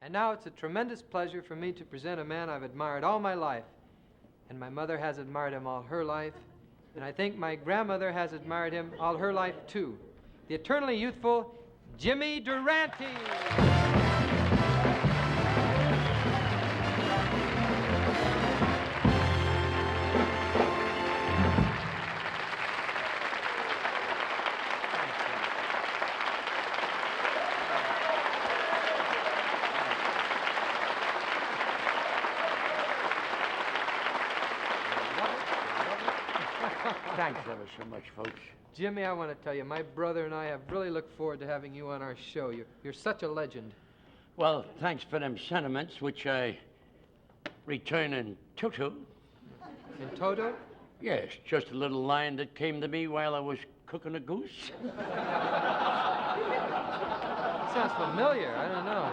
And now it's a tremendous pleasure for me to present a man I've admired all my life. And my mother has admired him all her life. And I think my grandmother has admired him all her life, too. The eternally youthful Jimmy Durante. Thanks ever so much, folks. Jimmy, I want to tell you, my brother and I have really looked forward to having you on our show. You're such a legend. Well, thanks for them sentiments, which I return in toto. In toto? Yes, just a little line that came to me while I was cooking a goose. Sounds familiar. I don't know.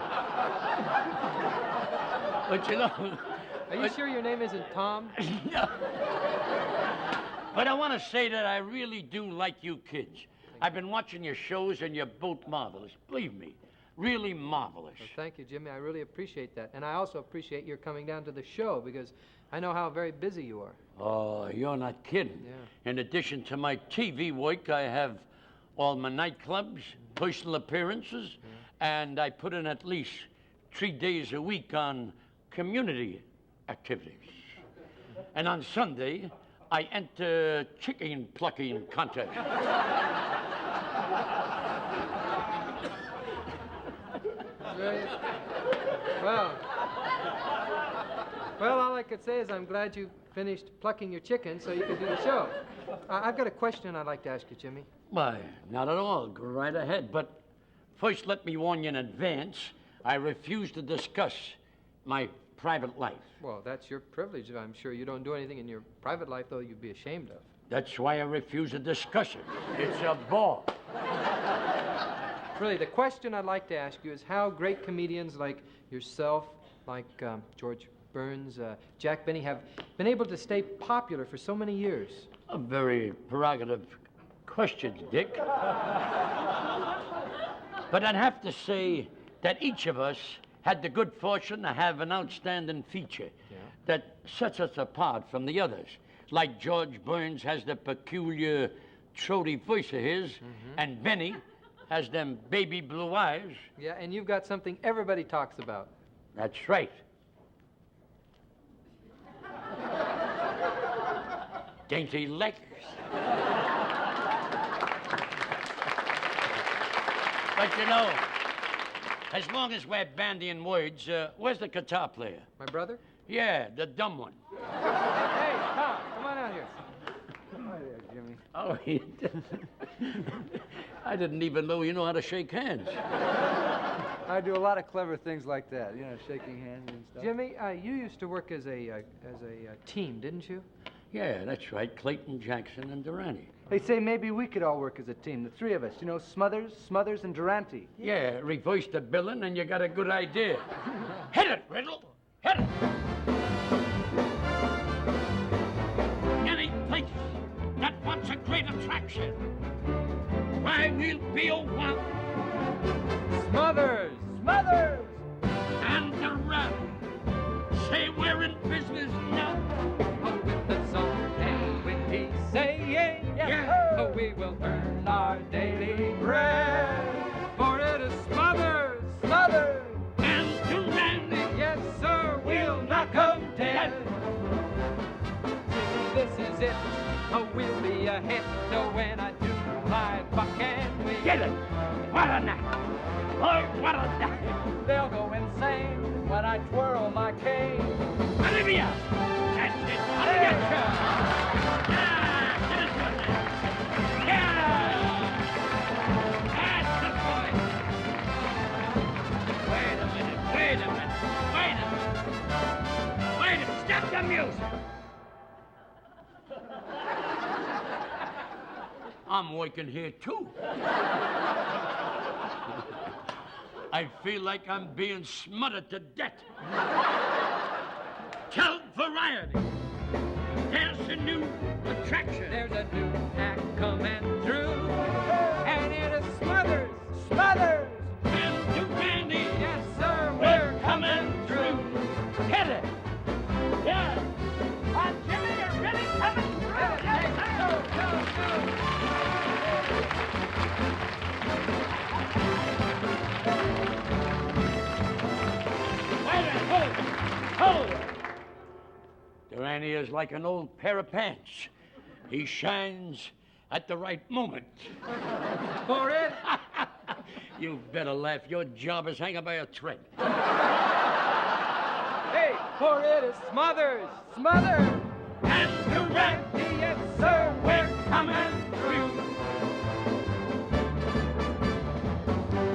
But you know... Are you sure your name isn't Tom? No. But I want to say that I really do like you kids. I've been watching your shows, and you're both marvelous. Believe me, really marvelous. Well, thank you, Jimmy. I really appreciate that. And I also appreciate your coming down to the show, because I know how very busy you are. Oh, you're not kidding. Yeah. In addition to my TV work, I have all my nightclubs, personal appearances, and I put in at least 3 days a week on community activities. And on Sunday, I enter chicken plucking contest. Right. Well, all I could say is I'm glad you finished plucking your chicken so you could do the show. I've got a question I'd like to ask you, Jimmy. Why, not at all. Go right ahead. But first, let me warn you in advance, I refuse to discuss my private life. Well, that's your privilege. I'm sure you don't do anything in your private life, though, you'd be ashamed of. That's why I refuse to discuss it. It's a bore. Really, the question I'd like to ask you is how great comedians like yourself, like George Burns, Jack Benny, have been able to stay popular for so many years. A very prerogative question, Dick. But I'd have to say that each of us had the good fortune to have an outstanding feature that sets us apart from the others. Like George Burns has the peculiar throaty voice of his, and Benny has them baby blue eyes. Yeah, and you've got something everybody talks about. That's right. Dainty legs. But you know, as long as we're bandying words, where's the guitar player? My brother? Yeah, the dumb one. Hey, Tom, come on out here. Hi there, Jimmy. Oh, I didn't even know you know how to shake hands. I do a lot of clever things like that, you know, shaking hands and stuff. Jimmy, you used to work as a team, didn't you? Yeah, that's right. Clayton, Jackson, and Durante. They say maybe we could all work as a team, the three of us. You know, Smothers, and Durante. Yeah, reverse the billing, and you got a good idea. Hit it, Riddle. Hit it. Any place that wants a great attraction, why, we'll be a one. Smothers! And Durante. Say we're in business now. Oh, with the song and witty saying, Yeah. Oh, we will earn our daily bread. For it is Smothers! And Durante. Yes, sir, we'll knock 'em dead. This is it. Oh, we'll be a hit. So when I do my buck and we Get it. What a night. Oh, what a night. they'll go insane when I twirl my cane. Olivia. That's it. Olivia. That's the boy. Wait a minute. Stop the music. I'm working here, too. I feel like I'm being smothered to death. Tell variety. There's a new attraction. There's a new act coming through, and it is Smothers! And Durante. Yes, sir, we're coming. Oh! Durante is like an old pair of pants. He shines at the right moment. For it? You better laugh. Your job is hanging by a thread. Hey, for it is Smothers! Smothers! And Durante, yes, sir, we're coming through.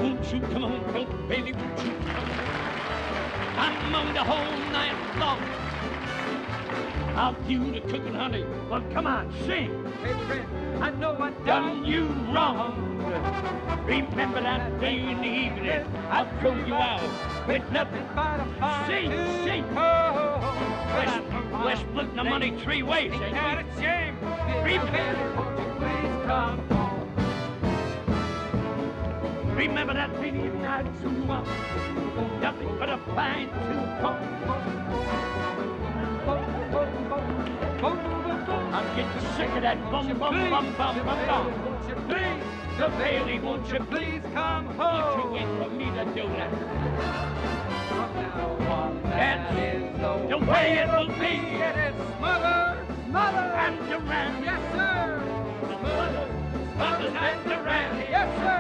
Won't you come on, old baby, won't you come on? I'm on the whole night long. I'll do the cooking, honey. Well, come on, sing. Hey, friend, I know I Done you wrong. Remember that day in the evening, I'll throw you out with nothing. but a fire. Sing, sing. We're splitting the money 3 ways, ain't we? Not a shame. Remember. Won't you please come home? Remember that day in the evening, I'll throw you out. Nothing but a fine tooth comb. I'm getting sick of that bum, bum, bum, bum, bum, bum. Won't you please? The Bailey, won't you Please come What home. you wait for me to do that? From now on, that is The way it will be. It is Smothers! Smothers! And Durante. Yes, sir! Smothers, Smothers and Durante. Yes, sir!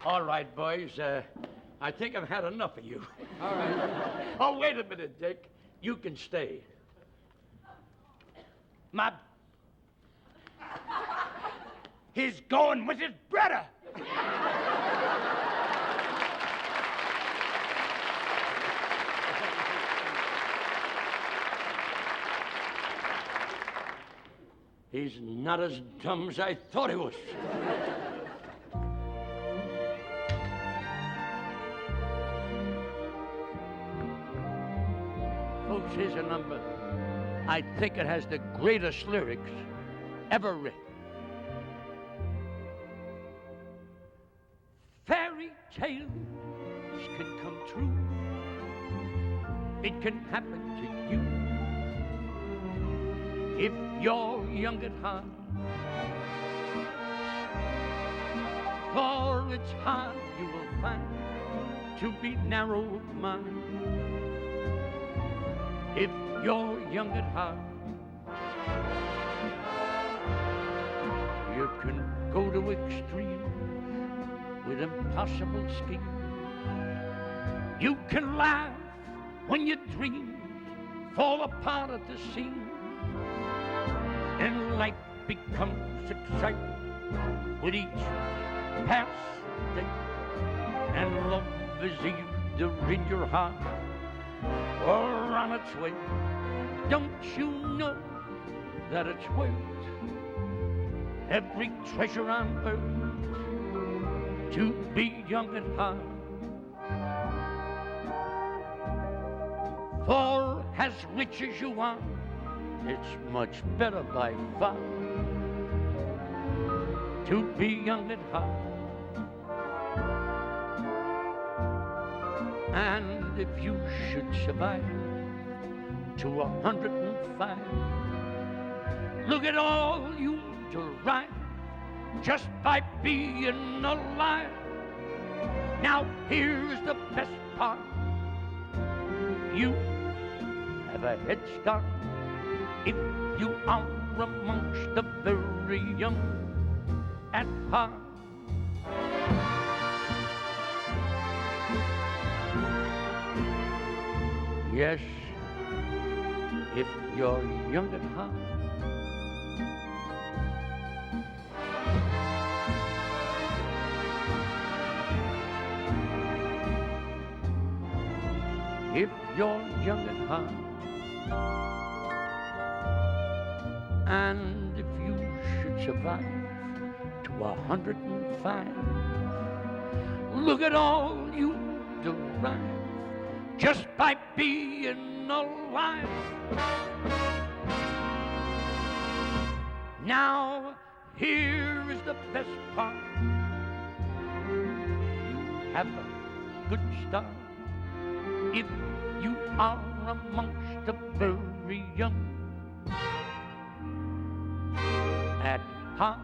All right, boys. I think I've had enough of you. All right. Oh, wait a minute, Dick. You can stay. He's going with his brother. He's not as dumb as I thought he was. Folks, here's a number. I think it has the greatest lyrics ever written. Fairy tales can come true. It can happen to you if you're young at heart. For it's hard, you will find, to be narrow of mind. If you're young at heart, you can go to extremes with impossible schemes. You can laugh when your dreams fall apart at the seams, and life becomes exciting with each past day, and love is either in your heart or on its way. Don't you know that it's worth every treasure on earth to be young at heart? For as rich as you are, it's much better by far to be young at heart. And if you should survive to 105, look at all you derive just by being alive. Now here's the best part. You have a head start if you are amongst the very young at heart. Yes, if you're young at heart. If you're young at heart, and if you should survive to 105, look at all you derive just by being alive. Now, here is the best part. You have a good start if you are amongst the very young, at heart